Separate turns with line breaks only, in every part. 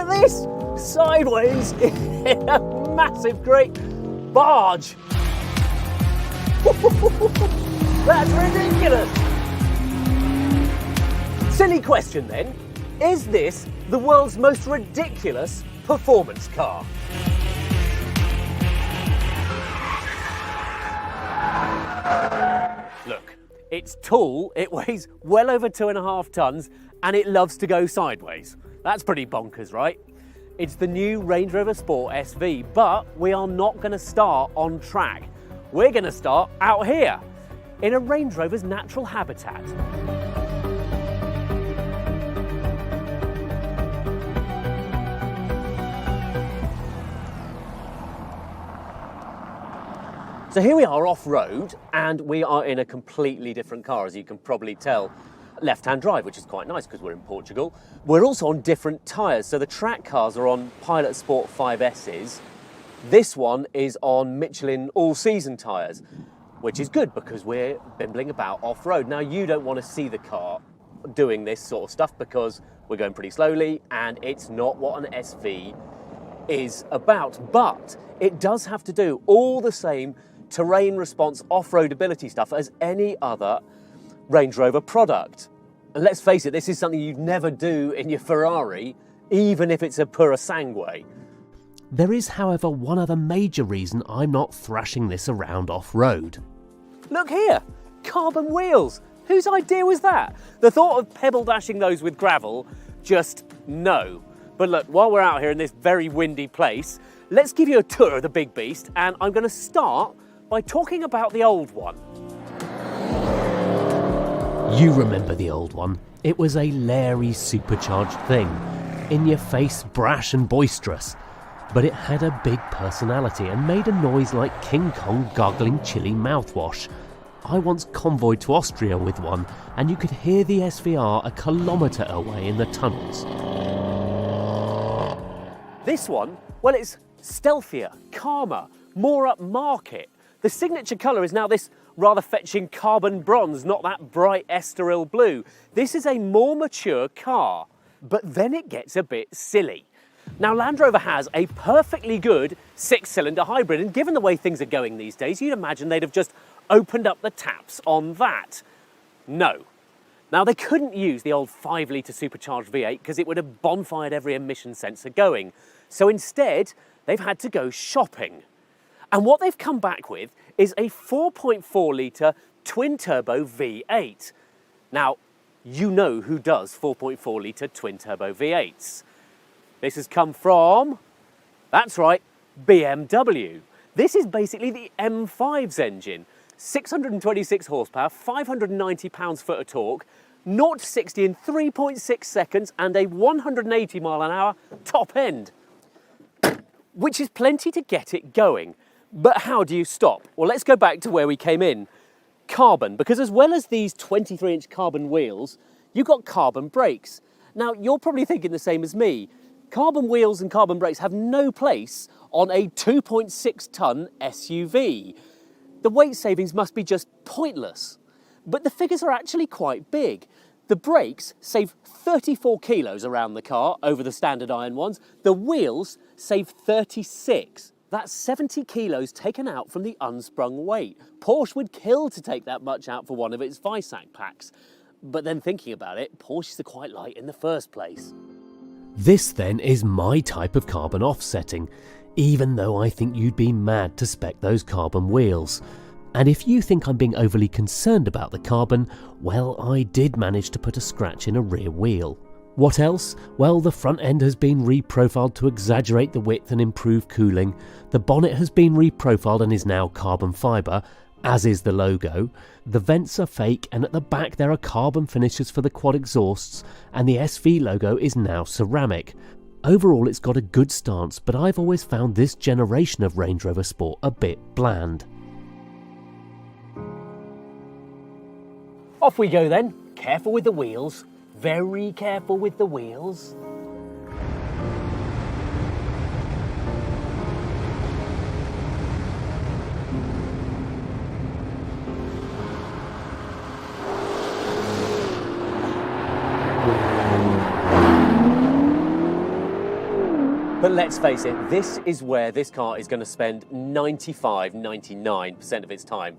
at this! Sideways in a massive, great barge. That's ridiculous. Silly question then. Is this the world's most ridiculous performance car? Look, it's tall, it weighs well over 2.5 tons, and it loves to go sideways. That's pretty bonkers, right? It's the new Range Rover Sport SV, but we are not going to start on track. We're going to start out here, in a Range Rover's natural habitat. So here we are off-road, and we are in a completely different car, as you can probably tell. Left-hand drive, which is quite nice because we're in Portugal. We're also on different tyres, so the track cars are on Pilot Sport 5Ss. This one is on Michelin all-season tyres, which is good because we're bimbling about off-road. Now, you don't want to see the car doing this sort of stuff because we're going pretty slowly, and it's not what an SV is about, but it does have to do all the same terrain response off-road ability stuff as any other Range Rover product. And let's face it, this is something you'd never do in your Ferrari, even if it's a pura sangue.
There is, however, one other major reason I'm not thrashing this around off-road.
Look here, carbon wheels. Whose idea was that? The thought of pebble dashing those with gravel, just no. But look, while we're out here in this very windy place, let's give you a tour of the big beast, and I'm going to start by talking about the old one.
You remember the old one. It was a leery, supercharged thing. In your face, brash and boisterous. But it had a big personality and made a noise like King Kong gargling chili mouthwash. I once convoyed to Austria with one, and you could hear the SVR a kilometre away in the tunnels.
This one, well, it's stealthier, calmer, more upmarket. The signature colour is now this rather fetching carbon bronze, not that bright estoril blue. This is a more mature car, but then it gets a bit silly. Now, Land Rover has a perfectly good 6-cylinder hybrid, and given the way things are going these days, you'd imagine they'd have just opened up the taps on that. No. Now, they couldn't use the old 5-litre supercharged V8 because it would have bonfired every emission sensor going. So instead, they've had to go shopping. And what they've come back with is a 4.4-litre twin-turbo V8. Now, you know who does 4.4-litre twin-turbo V8s. This has come from, that's right, BMW. This is basically the M5's engine. 626 horsepower, 590 pounds-foot of torque, 0 to 60 in 3.6 seconds, and a 180 mile an hour top end, which is plenty to get it going. But how do you stop? Well, let's go back to where we came in. Carbon, because as well as these 23-inch carbon wheels, you've got carbon brakes. Now, you're probably thinking the same as me. Carbon wheels and carbon brakes have no place on a 2.6-ton SUV. The weight savings must be just pointless. But the figures are actually quite big. The brakes save 34 kilos around the car over the standard iron ones. The wheels save 36. That's 70 kilos taken out from the unsprung weight. Porsche would kill to take that much out for one of its Weissach packs. But then thinking about it, Porsches are quite light in the first place.
This then is my type of carbon offsetting, even though I think you'd be mad to spec those carbon wheels. And if you think I'm being overly concerned about the carbon, well, I did manage to put a scratch in a rear wheel. What else? Well, the front end has been reprofiled to exaggerate the width and improve cooling. The bonnet has been reprofiled and is now carbon fibre, as is the logo. The vents are fake, and at the back there are carbon finishes for the quad exhausts, and the SV logo is now ceramic. Overall, it's got a good stance, but I've always found this generation of Range Rover Sport a bit bland.
Off we go then. Careful with the wheels. Very careful with the wheels. But let's face it, this is where this car is going to spend 95, 99% of its time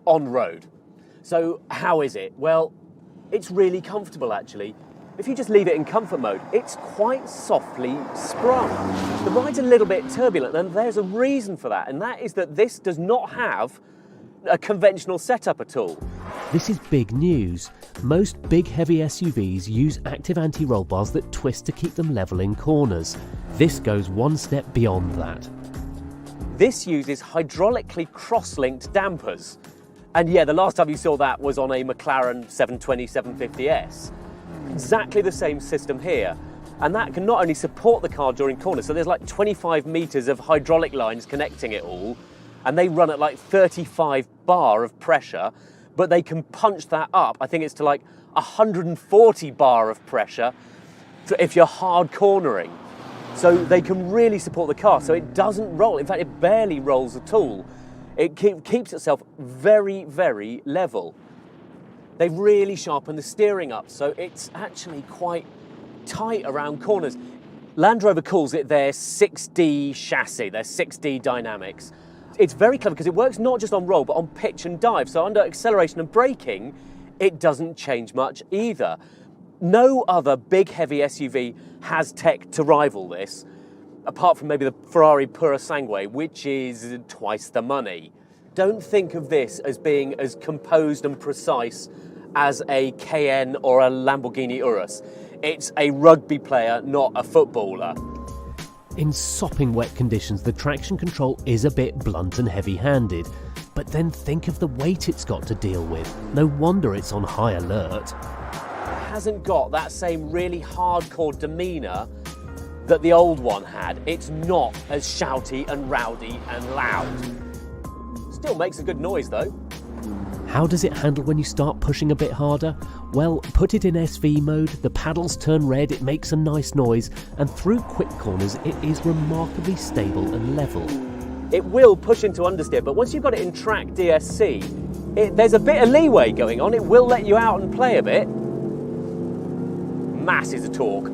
on road. So how is it? Well, it's really comfortable actually. If you just leave it in comfort mode, it's quite softly sprung. The ride's a little bit turbulent, and there's a reason for that, and that is that this does not have a conventional setup at all.
This is big news. Most big heavy SUVs use active anti-roll bars that twist to keep them level in corners. This goes one step beyond that.
This uses hydraulically cross-linked dampers. And yeah, the last time you saw that was on a McLaren 720, 750S. Exactly the same system here. And that can not only support the car during corners, so there's like 25 meters of hydraulic lines connecting it all, and they run at like 35 bar of pressure, but they can punch that up. I think it's to like 140 bar of pressure if you're hard cornering. So they can really support the car, so it doesn't roll. In fact, it barely rolls at all. It keeps itself very, very level. They've really sharpened the steering up, so it's actually quite tight around corners. Land Rover calls it their 6D chassis, their 6D dynamics. It's very clever because it works not just on roll, but on pitch and dive. So under acceleration and braking, it doesn't change much either. No other big heavy SUV has tech to rival this, apart from maybe the Ferrari Purosangue, which is twice the money. Don't think of this as being as composed and precise as a Cayenne or a Lamborghini Urus. It's a rugby player, not a footballer.
In sopping wet conditions, the traction control is a bit blunt and heavy-handed, but then think of the weight it's got to deal with. No wonder it's on high alert.
It hasn't got that same really hardcore demeanour that the old one had. It's not as shouty and rowdy and loud. Still makes a good noise though.
How does it handle when you start pushing a bit harder? Well, put it in SV mode, the paddles turn red, it makes a nice noise, and through quick corners it is remarkably stable and level.
It will push into understeer, but once you've got it in track DSC, there's a bit of leeway going on. It will let you out and play a bit. Masses of torque,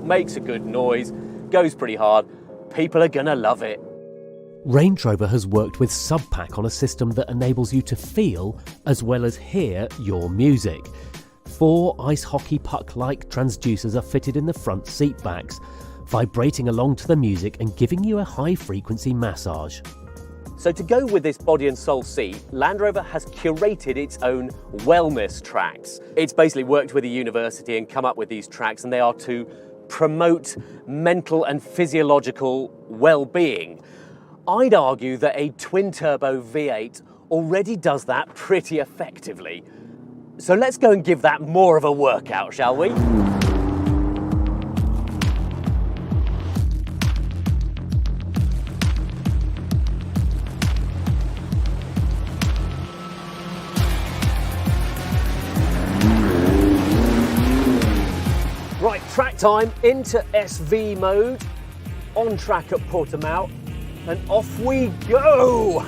makes a good noise, goes pretty hard. People are gonna love it.
Range Rover has worked with Subpack on a system that enables you to feel as well as hear your music. 4 ice hockey puck-like transducers are fitted in the front seat backs, vibrating along to the music and giving you a high-frequency massage.
So to go with this body and soul seat, Land Rover has curated its own wellness tracks. It's basically worked with a university and come up with these tracks, and they are to promote mental and physiological well-being. I'd argue that a twin-turbo V8 already does that pretty effectively. So let's go and give that more of a workout, shall we? Right, track time, into SV mode, on track at Portimao. And off we go!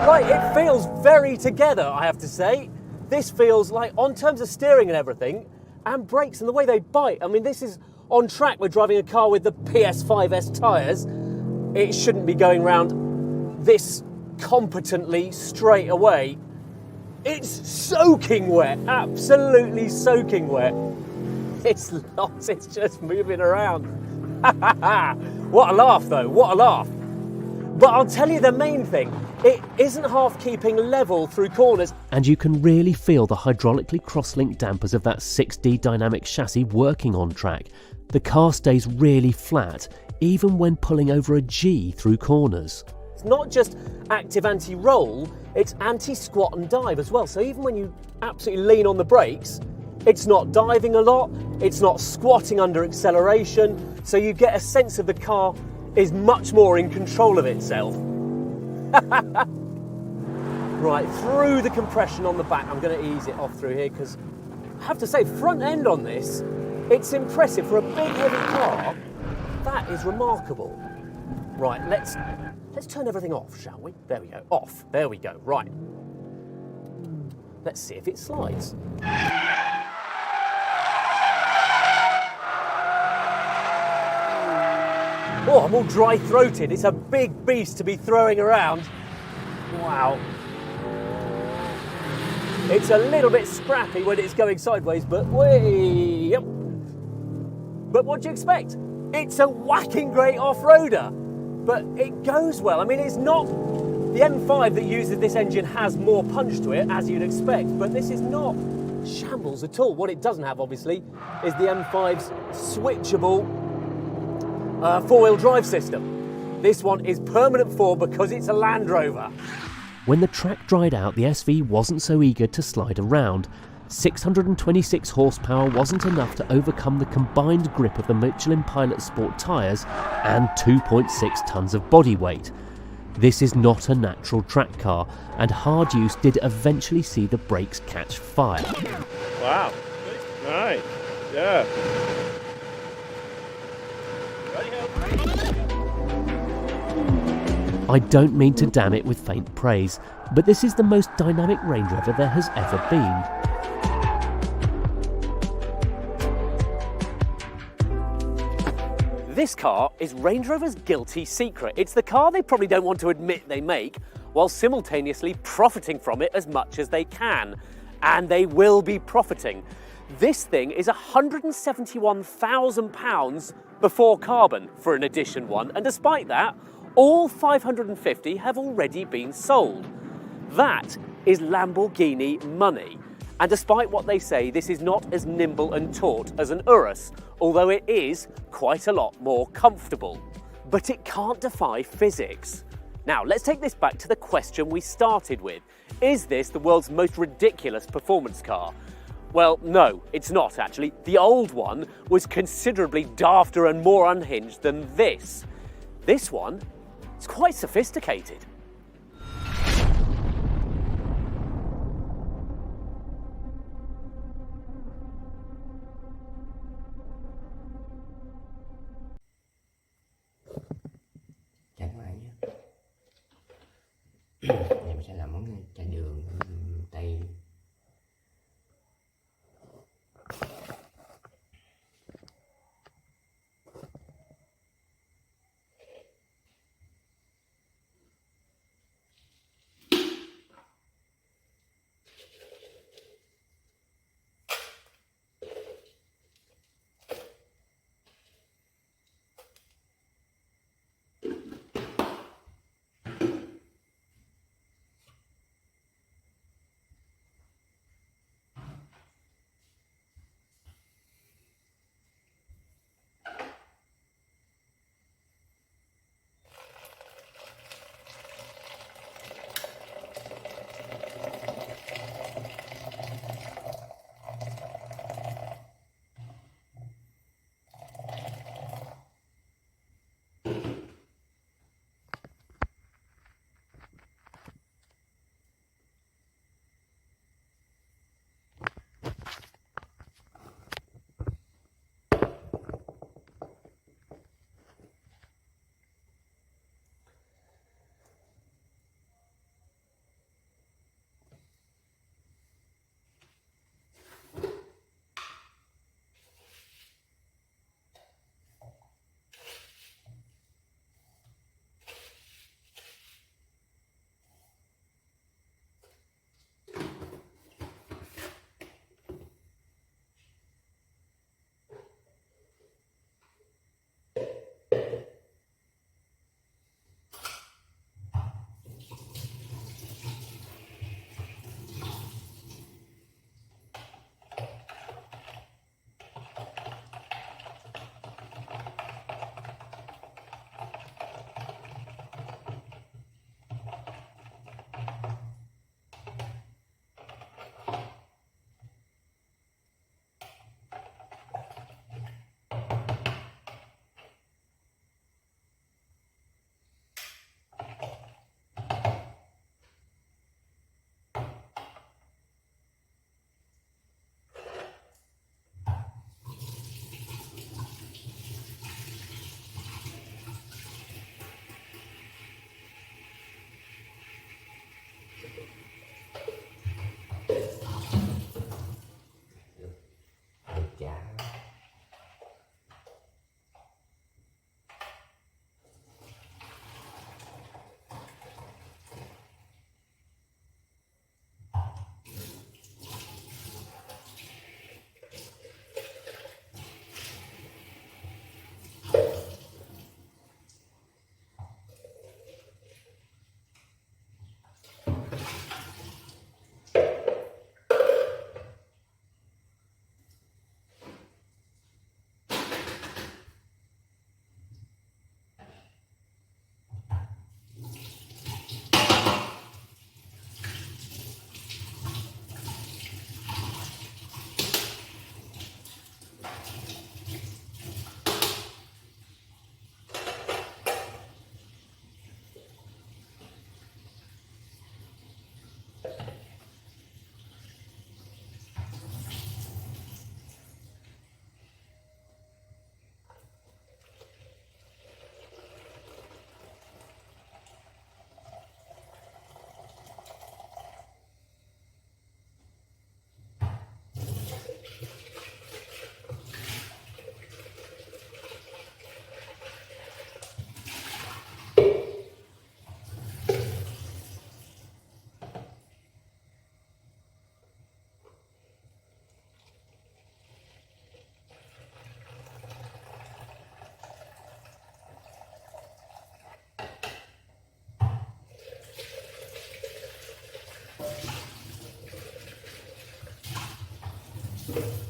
Right, it feels very together, I have to say. This feels like, on terms of steering and everything, and brakes and the way they bite. I mean, this is on track. We're driving a car with the PS5S tyres. It shouldn't be going round this competently straight away. It's soaking wet, absolutely soaking wet. It's not, it's just moving around. What a laugh though, what a laugh. But I'll tell you the main thing, it isn't half keeping level through corners.
And you can really feel the hydraulically cross-linked dampers of that 6D dynamic chassis working on track. The car stays really flat, even when pulling over a G through corners.
It's not just active anti-roll, it's anti-squat and dive as well. So even when you absolutely lean on the brakes, it's not diving a lot, it's not squatting under acceleration, so you get a sense of the car is much more in control of itself. Right, through the compression on the back, I'm going to ease it off through here because I have to say, front end on this, it's impressive. For a big heavy car, that is remarkable. Right, let's turn everything off, shall we? There we go, off, there we go, right. Let's see if it slides. Oh, I'm all dry-throated. It's a big beast to be throwing around. Wow. It's a little bit scrappy when it's going sideways, but yep. But what do you expect? It's a whacking great off-roader, but it goes well. I mean, it's not... The M5 that uses this engine has more punch to it, as you'd expect, but this is not shambles at all. What it doesn't have, obviously, is the M5's switchable four-wheel drive system. This one is permanent four because it's a Land Rover.
When the track dried out, the SV wasn't so eager to slide around. 626 horsepower wasn't enough to overcome the combined grip of the Michelin Pilot Sport tyres and 2.6 tonnes of body weight. This is not a natural track car, and hard use did eventually see the brakes catch fire.
Wow. Nice. Yeah.
I don't mean to damn it with faint praise, but this is the most dynamic Range Rover there has ever been.
This car is Range Rover's guilty secret. It's the car they probably don't want to admit they make, while simultaneously profiting from it as much as they can. And they will be profiting. This thing is £171,000 before carbon for an Edition 1, and despite that, all 550 have already been sold. That is Lamborghini money. And despite what they say, this is not as nimble and taut as an Urus, although it is quite a lot more comfortable. But it can't defy physics. Now, let's take this back to the question we started with. Is this the world's most ridiculous performance car? Well, no, it's not actually. The old one was considerably dafter and more unhinged than this. This one is quite sophisticated.
Chào các bạn nhé. Này mình sẽ làm món chả đường Tây. Thank you.